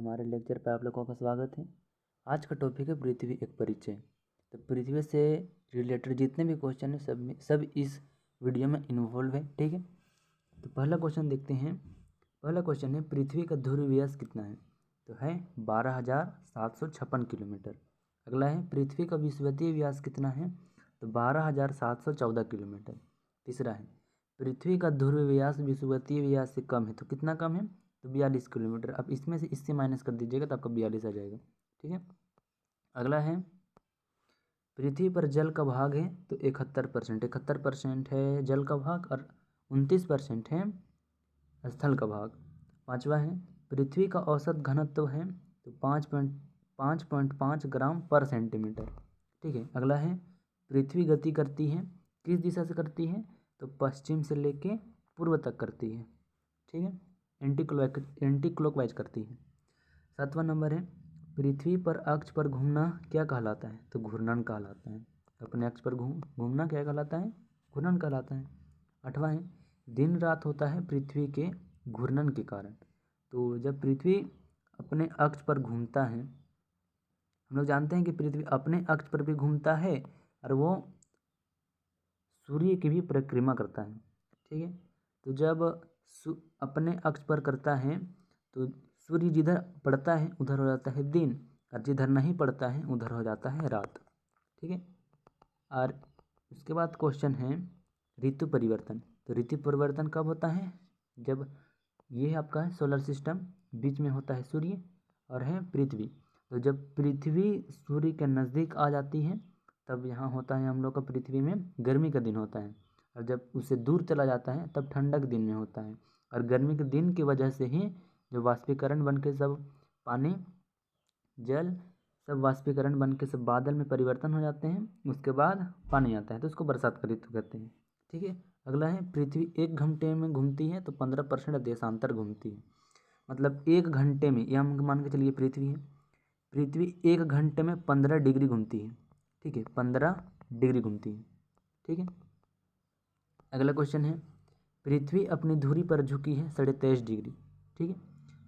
हमारे लेक्चर पर आप लोगों का स्वागत है। आज का टॉपिक है पृथ्वी एक परिचय। तो पृथ्वी से रिलेटेड जितने भी क्वेश्चन हैं सब इस वीडियो में इन्वॉल्व है, ठीक है। तो पहला क्वेश्चन देखते हैं। पहला क्वेश्चन है पृथ्वी का ध्रुवीय व्यास कितना है? तो है 12,756 किलोमीटर। अगला है पृथ्वी का विषुवतीय व्यास कितना है? तो 12,714 किलोमीटर। तीसरा है पृथ्वी का ध्रुवीय व्यास विषुवतीय व्यास से कम है, तो कितना कम है? तो 42 किलोमीटर। अब इसमें से इससे माइनस कर दीजिएगा तो आपका 42 आ जाएगा, ठीक है। अगला है पृथ्वी पर जल का भाग है, तो 71% है जल का भाग और 29% है स्थल का भाग। पांचवा है पृथ्वी का औसत घनत्व है, तो 5.5 ग्राम पर सेंटीमीटर, ठीक है। अगला है पृथ्वी गति करती है किस दिशा से करती है? तो पश्चिम से लेके पूर्व तक करती है, ठीक है। एंटी क्लॉकवाइज करती है। 7वां नंबर है पृथ्वी पर अक्ष पर घूमना क्या कहलाता है? तो घूर्णन कहलाता है। अपने अक्ष पर घूमना क्या कहलाता है? घूर्णन कहलाता है। 8वां है दिन रात होता है पृथ्वी के घूर्णन के कारण। तो जब पृथ्वी अपने अक्ष पर घूमता है, हम लोग जानते हैं कि पृथ्वी अपने अक्ष पर भी घूमता है और वो सूर्य की भी परिक्रमा करता है, ठीक है। तो जब अपने अक्ष पर करता है तो सूर्य जिधर पड़ता है उधर हो जाता है दिन और जिधर नहीं पड़ता है उधर हो जाता है रात, ठीक है। और उसके बाद क्वेश्चन है ऋतु परिवर्तन। तो ऋतु परिवर्तन कब होता है? जब ये आपका है सोलर सिस्टम, बीच में होता है सूर्य और है पृथ्वी। तो जब पृथ्वी सूर्य के नज़दीक आ जाती है तब यहाँ होता है हम लोग का पृथ्वी में गर्मी का दिन होता है, और जब उससे दूर चला जाता है तब ठंडक दिन में होता है। और गर्मी के दिन की वजह से ही जो वाष्पीकरण बन के सब पानी जल सब वाष्पीकरण बन के सब बादल में परिवर्तन हो जाते हैं, उसके बाद पानी आता है, तो उसको बरसात का ऋतु कहते हैं, ठीक है। अगला है पृथ्वी 1 घंटे में घूमती है तो 15% देशांतर घूमती है। मतलब 1 घंटे में, यह हम मान के चलिए पृथ्वी 1 घंटे में 15 डिग्री घूमती है, ठीक है। 15 डिग्री घूमती है, ठीक है। अगला क्वेश्चन है पृथ्वी अपनी धुरी पर झुकी है 23.5 डिग्री, ठीक है।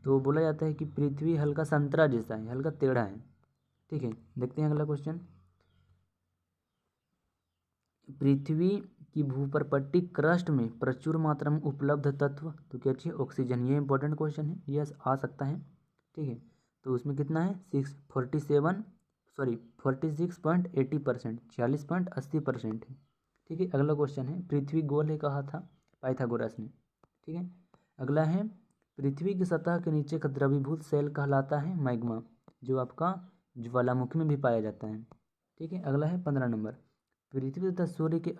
तो बोला जाता है कि पृथ्वी हल्का संतरा जैसा है, हल्का टेढ़ा है, ठीक है। देखते हैं अगला क्वेश्चन। पृथ्वी की भूपर्पट्टी क्रस्ट में प्रचुर मात्रा में उपलब्ध तत्व तो क्या चाहिए? ऑक्सीजन। ये इंपॉर्टेंट क्वेश्चन है, यह आ सकता है, ठीक है। तो उसमें कितना है 46.80%, 46.80% है, ठीक है। अगला क्वेश्चन है पृथ्वी गोल है कहा था पाइथागोरस ने, ठीक है। अगला है पृथ्वी की सतह के नीचे का द्रवीभूत सेल कहलाता है मैग्मा, जो आपका ज्वालामुखी में भी पाया जाता है, ठीक है। अगला है 15 नंबर पृथ्वी तथा सूर्य की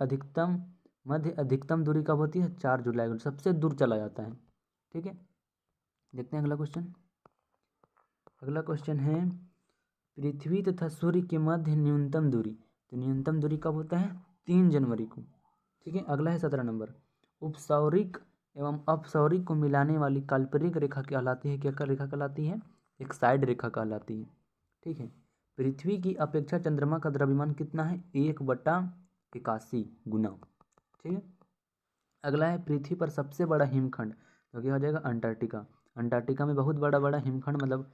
अधिकतम दूरी कब होती है? 4 जुलाई को सबसे दूर चला जाता है, ठीक है। देखते हैं अगला क्वेश्चन। अगला क्वेश्चन है पृथ्वी तथा सूर्य के मध्य न्यूनतम दूरी। तो न्यूनतम दूरी कब होता है? 3 जनवरी को, ठीक है। अगला है 17 नंबर उपसौरिक एवं अपसौरिक को मिलाने वाली काल्पनिक रेखा कहलाती है। क्या रेखा कहलाती है? एक साइड रेखा कहलाती है, ठीक है। पृथ्वी की अपेक्षा चंद्रमा का द्रव्यमान कितना है? 1/81 गुना, ठीक है। अगला है पृथ्वी पर सबसे बड़ा हिमखंड, तो क्या हो जाएगा? अंटार्कटिका। अंटार्कटिका में बहुत बड़ा बड़ा हिमखंड, मतलब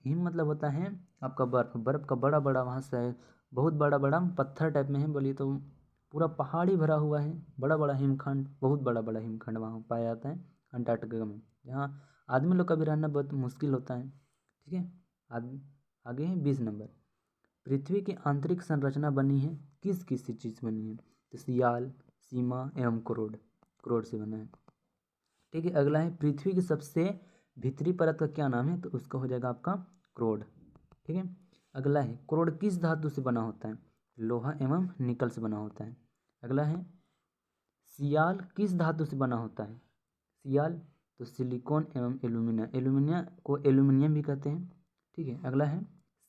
हिम मतलब होता है आपका बर्फ का बड़ा बड़ा, वहाँ से बहुत बड़ा बड़ा पत्थर टाइप में है, बोलिए तो पूरा पहाड़ी भरा हुआ है, बड़ा बड़ा हिमखंड, बहुत बड़ा बड़ा हिमखंड वहाँ पाया जाता है अंटार्कटिका में, जहाँ आदमी लोग का भी रहना बहुत मुश्किल होता है, ठीक है। आगे है 20 नंबर पृथ्वी की आंतरिक संरचना बनी है किस किस चीज़ से बनी है? तो सियाल, सीमा एवं करोड़ से बना है, ठीक है। अगला है पृथ्वी की सबसे भीतरी परत का क्या नाम है? तो उसका हो जाएगा आपका क्रोड, ठीक है। अगला है क्रोड किस धातु से बना होता है? लोहा एवं निकल से बना होता है। अगला है सियाल किस धातु से बना होता है? सियाल तो सिलिकॉन एवं एल्यूमिनियम को एल्यूमिनियम भी कहते हैं, ठीक है। अगला है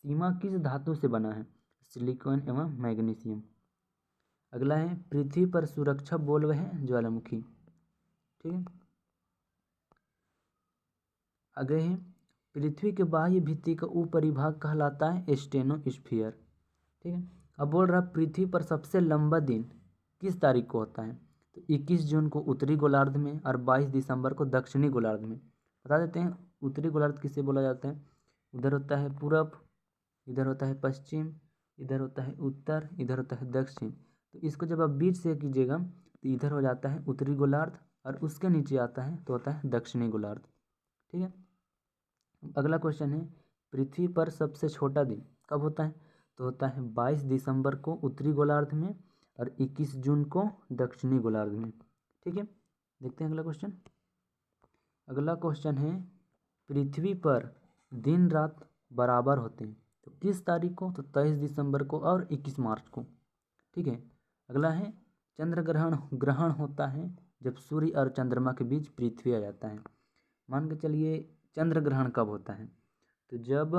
सीमा किस धातु से बना है? सिलिकॉन एवं मैग्नीशियम। अगला है पृथ्वी पर सुरक्षा बोल्व है ज्वालामुखी, ठीक है। आगे है पृथ्वी के बाह्य भित्ति का ऊपरी भाग कहलाता है स्टेनोस्फीयर, ठीक है। अब बोल रहा पृथ्वी पर सबसे लंबा दिन किस तारीख को होता है? तो 21 जून को उत्तरी गोलार्ध में और 22 दिसंबर को दक्षिणी गोलार्ध में। बता देते हैं उत्तरी गोलार्ध किसे बोला जाता है? उधर होता है पूरब, इधर होता है पश्चिम, इधर होता है उत्तर, इधर होता है दक्षिण। तो इसको जब आप बीच से कीजिएगा तो इधर हो जाता है उत्तरी गोलार्ध और उसके नीचे आता है तो होता है दक्षिणी गोलार्ध। ठीक है। अगला क्वेश्चन है, पृथ्वी पर सबसे छोटा दिन कब होता है? तो होता है 22 दिसंबर को उत्तरी गोलार्ध में और 21 जून को दक्षिणी गोलार्ध में। ठीक है, देखते हैं अगला क्वेश्चन। अगला क्वेश्चन है, पृथ्वी पर दिन रात बराबर होते हैं तो किस तारीख को? तो 23 दिसंबर को और 21 मार्च को। ठीक है। अगला है, चंद्र ग्रहण होता है जब सूर्य और चंद्रमा के बीच पृथ्वी आ जाता है। मान के चलिए चंद्र ग्रहण कब होता है? तो जब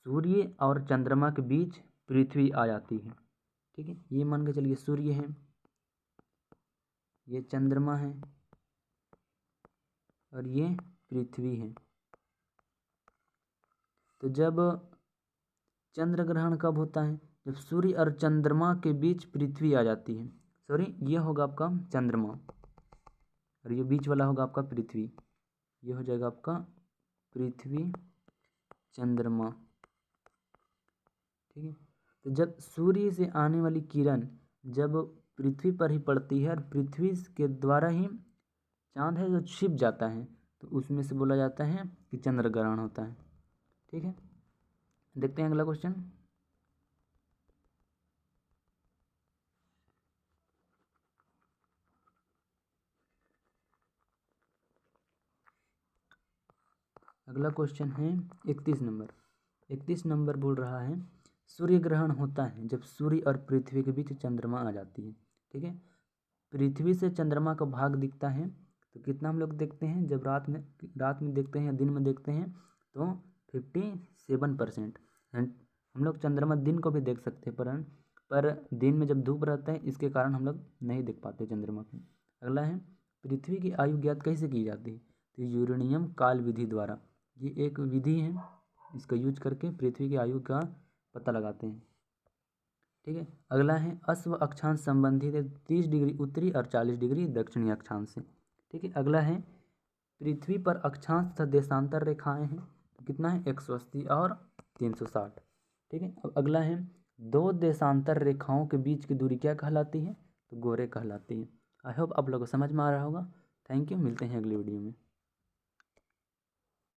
सूर्य और चंद्रमा के बीच पृथ्वी आ जाती है। ठीक है, ये मान के चलिए सूर्य है, ये चंद्रमा है और ये पृथ्वी है। तो जब चंद्र ग्रहण कब होता है? जब सूर्य और चंद्रमा के बीच पृथ्वी आ जाती है। सॉरी, ये होगा आपका चंद्रमा और ये बीच वाला होगा आपका पृथ्वी। ये हो जाएगा आपका पृथ्वी चंद्रमा। ठीक है। तो जब सूर्य से आने वाली किरण जब पृथ्वी पर ही पड़ती है और पृथ्वी के द्वारा ही चांद है जो छिप जाता है तो उसमें से बोला जाता है कि चंद्र ग्रहण होता है। ठीक है, देखते हैं अगला क्वेश्चन। अगला क्वेश्चन है 31 नंबर। 31 नंबर बोल रहा है, सूर्य ग्रहण होता है जब सूर्य और पृथ्वी के बीच चंद्रमा आ जाती है। ठीक है, पृथ्वी से चंद्रमा का भाग दिखता है तो कितना हम लोग देखते हैं? जब रात में देखते हैं या दिन में देखते हैं तो 57%। हम लोग चंद्रमा दिन को भी देख सकते हैं पर दिन में जब धूप रहता है इसके कारण हम लोग नहीं देख पाते चंद्रमा को। अगला है, पृथ्वी की आयु ज्ञात कैसे की जाती है? तो यूरेनियम काल विधि द्वारा। ये एक विधि है, इसका यूज करके पृथ्वी की आयु का पता लगाते हैं। ठीक है। अगला है, अश्व अक्षांश संबंधित है 30 डिग्री उत्तरी और 40 डिग्री दक्षिणी अक्षांश से। ठीक है। अगला है, पृथ्वी पर अक्षांश तथा देशांतर रेखाएं हैं तो कितना है? 180 और 360। ठीक है। अब अगला है, दो देशांतर रेखाओं के बीच की दूरी क्या कहलाती है? तो गोरे कहलाती है। आई होप आप लोगों को समझ में आ रहा होगा। थैंक यू, मिलते हैं अगली वीडियो में।